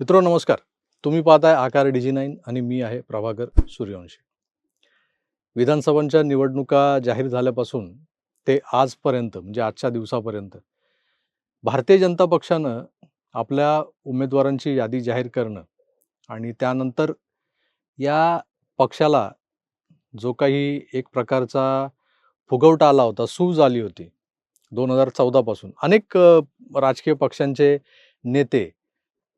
मित्रांनो नमस्कार. तुम्ही पाहताय आकार डिजी 9 आणि मी आहे प्रभाकर सूर्यवंशी. विधानसभांच्या निवडणुका जाहीर झाल्यापासून ते आजपर्यंत म्हणजे आजच्या दिवसापर्यंत भारतीय जनता पक्षानं आपल्या उमेदवारांची यादी जाहीर करणं आणि त्यानंतर या पक्षाला जो काही एक प्रकारचा फुगवटा आला होता, सूज आली होती 2014 पासून. अनेक राजकीय पक्षांचे नेते,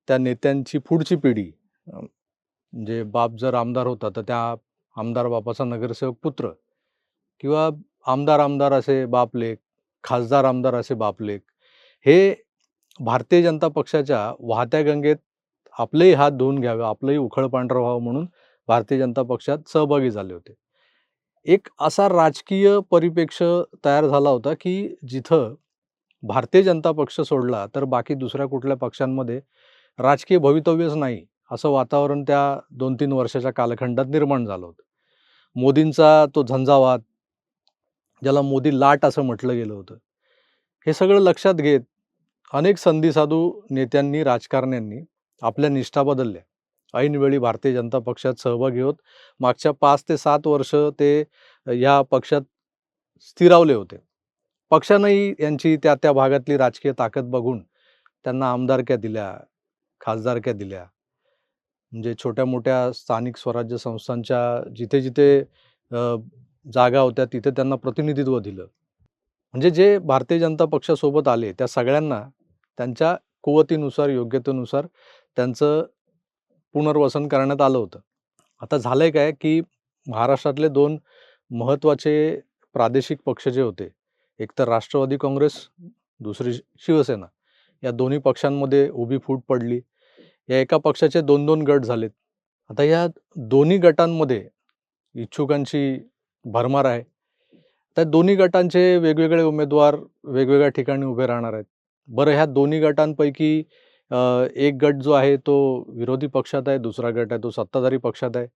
त्या नेत्यांची पुढची पिढी म्हणजे बाप जर आमदार होता, तर त्या आमदार बापाचा नगरसेवक पुत्र किंवा आमदार असे बापलेक, खासदार आमदार असे बापलेक, हे भारतीय जनता पक्षाच्या वाहत्या गंगेत आपलेही हात धुवून घ्यावे, आपलंही उखळ पांढरं व्हावं म्हणून भारतीय जनता पक्षात सहभागी झाले होते. एक असा राजकीय परिप्रेक्ष्य तयार झाला होता, की जिथं भारतीय जनता पक्ष सोडला, तर बाकी दुसऱ्या कुठल्या पक्षांमध्ये राजकीय भवितव्यच नाही, असं वातावरण त्या 2-3 वर्षाच्या कालखंडात निर्माण झालं होतं. मोदींचा तो झंझावात, ज्याला मोदी लाट असं म्हटलं गेलं होतं, हे सगळं लक्षात घेत अनेक संधीसाधू नेत्यांनी, राजकारण्यांनी आपल्या निष्ठा बदलल्या. ऐनवेळी भारतीय जनता पक्षात सहभागी होत मागच्या 5 ते 7 वर्ष ते या पक्षात स्थिरावले होते. पक्षानंही यांची त्या भागातली राजकीय ताकद बघून त्यांना आमदारक्या दिल्या, खासदारक्या दिल्या. म्हणजे छोट्या-मोठ्या स्थानिक स्वराज्य संस्थांच्या जिथे-जिथे अ, जागा होत्या तिथे त्यांना प्रतिनिधित्व दिलं. म्हणजे जे भारतीय जनता पक्षासोबत आले त्या सगळ्यांना त्यांच्या कुवतीनुसार, योग्यतेनुसार त्यांचं पुनर्वसन करण्यात आलं होतं. आता झालंय काय, की महाराष्ट्रातले 2 महत्त्वाचे प्रादेशिक पक्ष जे होते, एक तर राष्ट्रवादी काँग्रेस, दुसरी शिवसेना. या दोन्ही पक्षांमध्ये उभी फूट पडली. या एका पक्षाचे 2-2 गट झालेत. आता या दोन्ही गटांमध्ये इच्छुकांची भरमार आहे. त्या दोन्ही गटांचे वेगवेगळे उमेदवार वेगवेगळ्या ठिकाणी उभे राहणार आहेत. बरं, ह्या दोन्ही गटांपैकी एक गट जो आहे तो विरोधी पक्षात आहे, दुसरा गट आहे तो सत्ताधारी पक्षात आहे.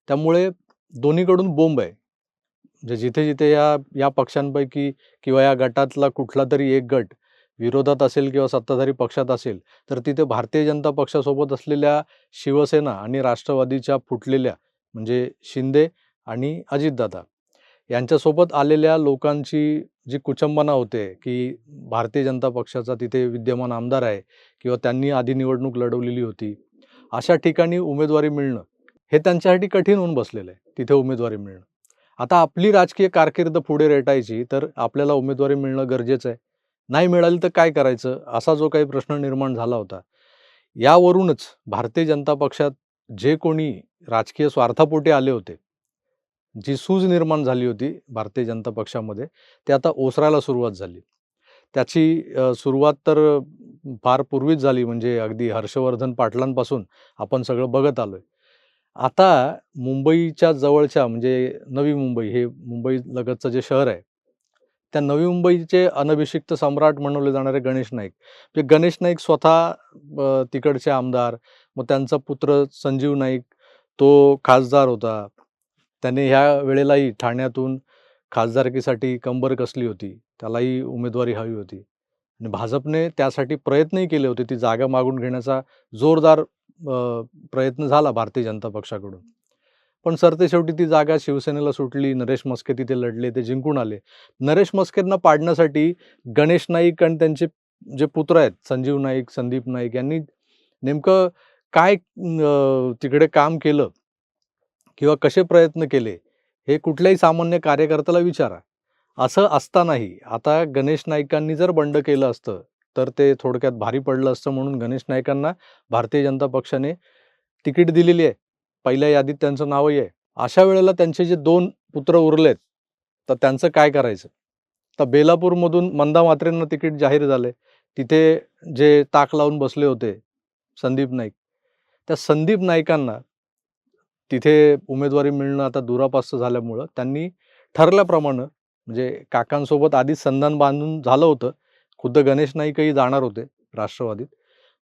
त्यामुळे दोन्हीकडून बोंब आहे. म्हणजे जिथे-जिथे या पक्षांपैकी किंवा या गटातला कुठलातरी एक गट विरोधात असेल किंवा सत्ताधारी पक्षात असेल, तर तिथे भारतीय जनता पक्षासोबत असलेल्या शिवसेना आणि राष्ट्रवादीच्या फुटलेल्या म्हणजे शिंदे आणि अजितदादा यांच्यासोबत आलेल्या लोकांची जी कुचंबना होते, की भारतीय जनता पक्षाचा तिथे विद्यमान आमदार आहे किंवा त्यांनी आधी निवडणूक लढवलेली होती. अशा ठिकाणी उमेदवारी मिळणं, हे त्यांच्यासाठी कठीण होऊन बसलेलं आहे, तिथे उमेदवारी मिळणं. आता आपली राजकीय कारकीर्द पुढे रेटायची, तर आपल्याला उमेदवारी मिळणं गरजेचं आहे. नाही मिळाली तर काय करायचं? असा जो काही प्रश्न निर्माण झाला होता. यावरूनच भारतीय जनता पक्षात जे कोणी राजकीय स्वार्थापोटी आले होते, जी सूज निर्माण झाली होती भारतीय जनता पक्षामध्ये, ते आता ओसरायला सुरुवात झाली. त्याची सुरुवात तर फार पूर्वीच झाली, म्हणजे अगदी हर्षवर्धन पाटलांपासून आपण सगळं बघत आलोय. आता मुंबईच्या जवळच्या म्हणजे नवी मुंबई, हे मुंबई लगतचं जे शहर आहे, त्या नवी मुंबईचे अनभिषिक्त सम्राट म्हणवले जाणारे गणेश नाईक. ते गणेश नाईक स्वतः तिकडचे आमदार, मग त्यांचा पुत्र संजीव नाईक तो खासदार होता. त्याने ह्या वेळेलाही ठाण्यातून खासदारकीसाठी कंबर कसली होती. त्यालाही उमेदवारी हवी होती आणि भाजपने त्यासाठी प्रयत्नही केले होते. ती जागा मागून घेण्याचा जोरदार प्रयत्न झाला भारतीय जनता पक्षाकडून. पण सरतेशेवटी ती जागा शिवसेनेला सुटली. नरेश म्हस्के तिथे लढले, ते जिंकून आले. नरेश म्हस्केंना पाडण्यासाठी गणेश नाईक आणि त्यांचे जे पुत्र आहेत संजीव नाईक, संदीप नाईक यांनी नेमकं काय तिकडे काम केलं किंवा कसे प्रयत्न केले, हे कुठल्याही सामान्य कार्यकर्त्याला विचारा. असं असतानाही आता गणेश नाईकांनी जर बंड केलं असतं, तर ते थोडक्यात भारी पडलं असतं म्हणून गणेश नाईकांना भारतीय जनता पक्षाने तिकीट दिलेली आहे. पहिल्या यादीत त्यांचं नावही आहे. अशा वेळेला त्यांचे जे 2 पुत्र उरलेत, तर त्यांचं काय करायचं? तर बेलापूरमधून मंदा म्हात्रेंना तिकीट जाहीर झालंय. तिथे जे ताक लावून बसले होते संदीप नाईक, त्या संदीप नाईकांना तिथे उमेदवारी मिळणं आता दुरापास्त झाल्यामुळं त्यांनी ठरल्याप्रमाणे म्हणजे काकांसोबत आधीच संधान बांधून झालं होतं. खुद्द गणेश नाईकही जाणार होते राष्ट्रवादीत.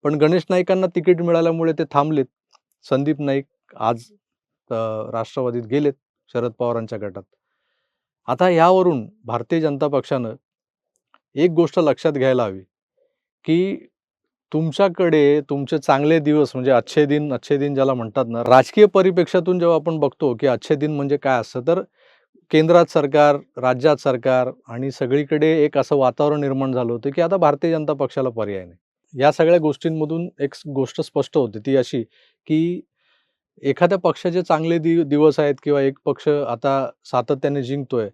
पण गणेश नाईकांना तिकीट मिळाल्यामुळे ते थांबलेत. संदीप नाईक आज अ, राष्ट्रवादीत गेलेत शरद पवारांच्या गटात. आता यावरून भारतीय जनता पक्षानं एक गोष्ट लक्षात घ्यायला हवी, की तुमच्याकडे तुमचे चांगले दिवस म्हणजे अच्छे दिन ज्याला म्हणतात ना, राजकीय परिप्रेक्ष्यातून जेव्हा आपण बघतो, की अच्छे दिन म्हणजे काय असतं, तर केंद्रात सरकार, राज्यात सरकार आणि सगळीकडे एक असं वातावरण निर्माण झालं होतं, की आता भारतीय जनता पक्षाला पर्याय नाही. या सगळ्या गोष्टींमधून एक गोष्ट स्पष्ट होते ती अशी, की एखाद्या पक्षाचे चांगले दिवस आहेत किंवा एक पक्ष आता सातत्याने जिंकतोय.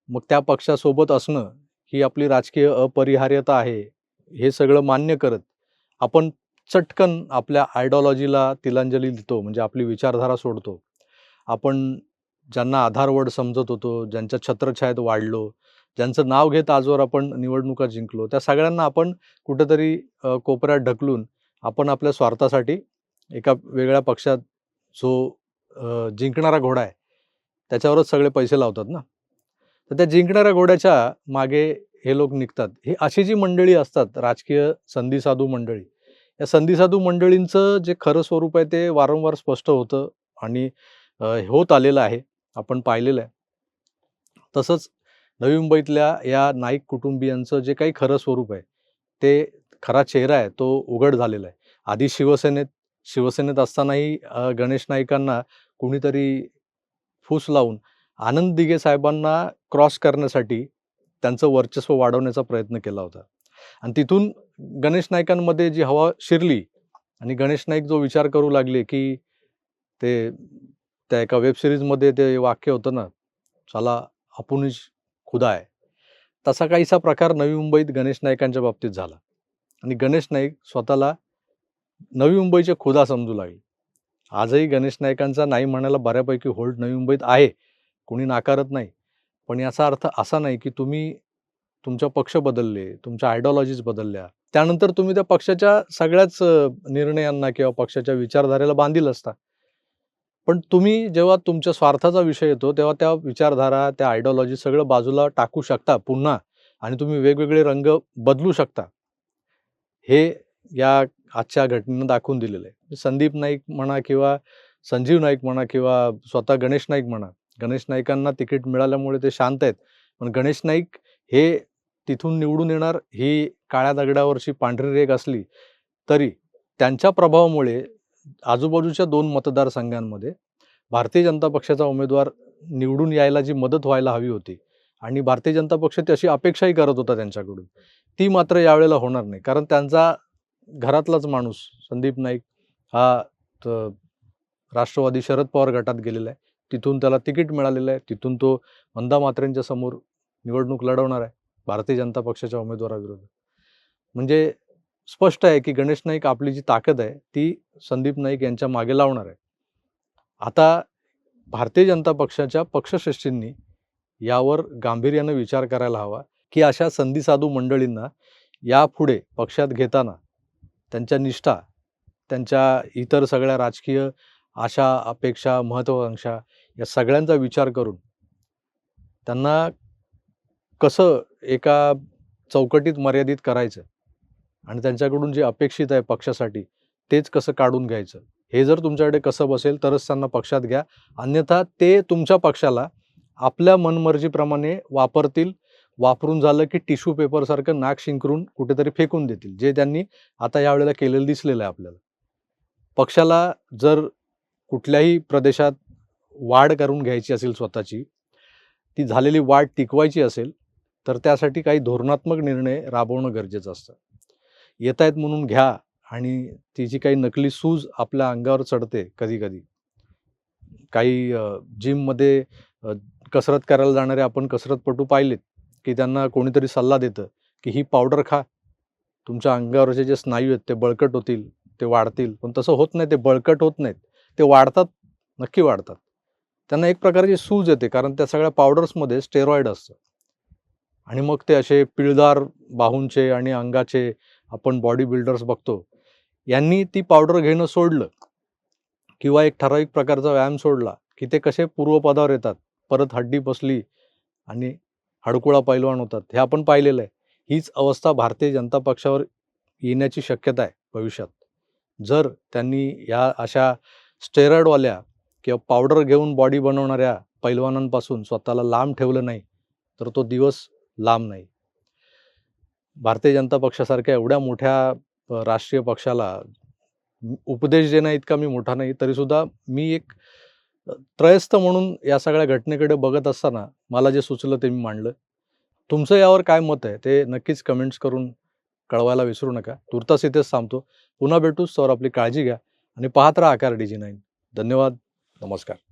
मग त्या पक्षासोबत असणं ही आपली राजकीय अपरिहार्यता आहे. हे सगळं मान्य करत आपण चटकन आपल्या आयडिओलॉजीला तिलांजली देतो. म्हणजे आपली विचारधारा सोडतो. आपण ज्यांना आधारवड समजत होतो, ज्यांच्या छत्रछायेत वाढलो, ज्यांचं नाव घेत आजवर आपण निवडणुका जिंकलो, त्या सगळ्यांना आपण कुठेतरी कोपऱ्यात ढकलून आपण आपल्या स्वार्थासाठी एका वेगळ्या पक्षात जो जिंकणारा घोडा आहे, त्याच्यावरच सगळे पैसे लावतात ना. तर त्या जिंकणाऱ्या घोड्याच्या मागे हे लोक निघतात. ही अशी जी मंडळी असतात, राजकीय संधीसाधू मंडळी, या संधीसाधू मंडळींचं जे खरं स्वरूप आहे ते वारंवार स्पष्ट होतं आणि होत आलेलं आहे. आपण पाहिलेलं आहे. तसंच नवी मुंबईतल्या या नाईक कुटुंबियांचं जे काही खरं स्वरूप आहे, ते खरा चेहरा आहे तो उघड झालेला आहे. आधी शिवसेनेत असतानाही गणेश नाईकांना कुणीतरी फूस लावून आनंद दिघे साहेबांना क्रॉस करण्यासाठी त्यांचं वर्चस्व वाढवण्याचा प्रयत्न केला होता. आणि तिथून गणेश नाईकांमध्ये जी हवा शिरली आणि गणेश नाईक जो विचार करू लागले, की ते त्या एका वेब सीरीजमध्ये ते वाक्य होतं ना, "साला आपुनच खुदा है." तसा काहीसा प्रकार नवी मुंबईत गणेश नाईकांच्या बाबतीत झाला. आणि गणेश नाईक स्वतःला नवी मुंबईचे खुदा समजू लागले. आजही गणेश नाईकांचा नाही म्हणायला बऱ्यापैकी होल्ड नवी मुंबईत आहे. कोणी नाकारत नाही. पण याचा अर्थ असा नाही, की तुम्ही तुमचा पक्ष बदलले, तुमच्या आयडिओलॉजीज बदलल्या. त्यानंतर तुम्ही त्या पक्षाच्या सगळ्याच निर्णयांना किंवा पक्षाच्या विचारधारेला बांधील असता. पण तुम्ही जेव्हा तुमच्या स्वार्थाचा विषय येतो, तेव्हा त्या विचारधारा, त्या आयडिओलॉजी सगळं बाजूला टाकू शकता पुन्हा आणि तुम्ही वेगवेगळे रंग बदलू शकता. हे या आजच्या घटनेनं दाखवून दिलेलं आहे. संदीप नाईक म्हणा किंवा संजीव नाईक म्हणा किंवा स्वतः गणेश नाईक म्हणा. गणेश नाईकांना तिकीट मिळाल्यामुळे ते शांत आहेत. पण गणेश नाईक हे तिथून निवडून येणार ही काळ्या दगडावरची पांढरी रेघ असली, तरी त्यांच्या प्रभावामुळे आजूबाजूच्या 2 मतदारसंघांमध्ये भारतीय जनता पक्षाचा उमेदवार निवडून यायला जी मदत व्हायला हवी होती आणि भारतीय जनता पक्ष तशी अपेक्षाही करत होता त्यांच्याकडून. ती मात्र यावेळेला होणार नाही. कारण त्यांचा घरातलाच माणूस संदीप नाईक हा राष्ट्रवादी शरद पवार गटात गेलेला आहे. तिथून त्याला तिकीट मिळालेलं आहे. तिथून तो वंदा म्हात्रेंच्या समोर निवडणूक लढवणार आहे भारतीय जनता पक्षाच्या उमेदवाराविरोधात. म्हणजे स्पष्ट आहे, की गणेश नाईक आपली जी ताकद आहे, ती संदीप नाईक यांच्या मागे लावणार आहे. आता भारतीय जनता पक्षाच्या पक्षश्रेष्ठींनी यावर गांभीर्यानं विचार करायला हवा, की अशा संधीसाधू मंडळींना यापुढे पक्षात घेताना त्यांच्या निष्ठा, त्यांच्या इतर सगळ्या राजकीय आशा, अपेक्षा, महत्त्वाकांक्षा या सगळ्यांचा विचार करून त्यांना कसं एका चौकटीत मर्यादित करायचं आणि त्यांच्याकडून जे अपेक्षित आहे पक्षासाठी तेच कसं काढून घ्यायचं. हे जर तुमच्याकडे कसं बसेल तरच त्यांना पक्षात घ्या. अन्यथा ते तुमच्या पक्षाला आपल्या मनमर्जीप्रमाणे वापरतील. वापरून झालं की टिश्यू पेपरसारखं नाक शिंकरून कुठेतरी फेकून देतील. जे त्यांनी आता यावेळेला केलेलं दिसलेलं आहे आपल्याला. पक्षाला जर कुठल्याही प्रदेशात वाढ करून घ्यायची असेल स्वतःची, ती झालेली वाढ टिकवायची असेल, तर त्यासाठी काही धोरणात्मक निर्णय राबवणं गरजेचं असतं. येतायत म्हणून घ्या आणि ती जी काही नकली सूज आपल्या अंगावर चढते कधी-कधी. काही जिममध्ये कसरत करायला जाणारे आपण कसरतपटू पाहिलेत, की त्यांना कोणीतरी सल्ला देतं, की ही पावडर खा. तुमच्या अंगावरचे जे स्नायू आहेत ते बळकट होतील, ते वाढतील. पण तसं होत नाही, ते बळकट होत नाहीत. ते वाढतात, नक्की वाढतात. त्यांना एक प्रकारची सूज येते कारण त्या सगळ्या पावडर्समध्ये स्टेरॉइड असतं. आणि मग ते असे पिळदार बाहूंचे आणि अंगाचे आपण बॉडी बिल्डर्स बघतो. यांनी ती पावडर घेणं सोडलं किंवा एक ठराविक प्रकारचा व्यायाम सोडला, की ते कसे पूर्वपदावर येतात. परत हड्डी बसली आणि हडकुळा पैलवान होतात. हे आपण पाहिलेलं आहे. हीच अवस्था भारतीय जनता पक्षावर येण्याची शक्यता आहे भविष्यात. जर त्यांनी या अशा स्टेरॉइडवाल्या किंवा पावडर घेऊन बॉडी बनवणाऱ्या पैलवानांपासून स्वतःला लांब ठेवलं नाही, तर तो दिवस लांब नाही. भारतीय जनता पक्षासारख्या एवढ्या मोठ्या राष्ट्रीय पक्षाला उपदेश देण्या इतका मी मोठा नाही, तरीसुद्धा मी एक त्रयस्थ म्हणून या सगळ्या घटनेकडे बघत असताना मला जे सुचलं ते मी मांडलं. तुमचं यावर काय मत आहे ते नक्कीच कमेंट्स करून कळवायला विसरू नका. तूर्तास इथेच थांबतो. पुन्हा भेटूच, तोवर आपली काळजी घ्या आणि पाहत राहा आकार DG9. धन्यवाद. नमस्कार.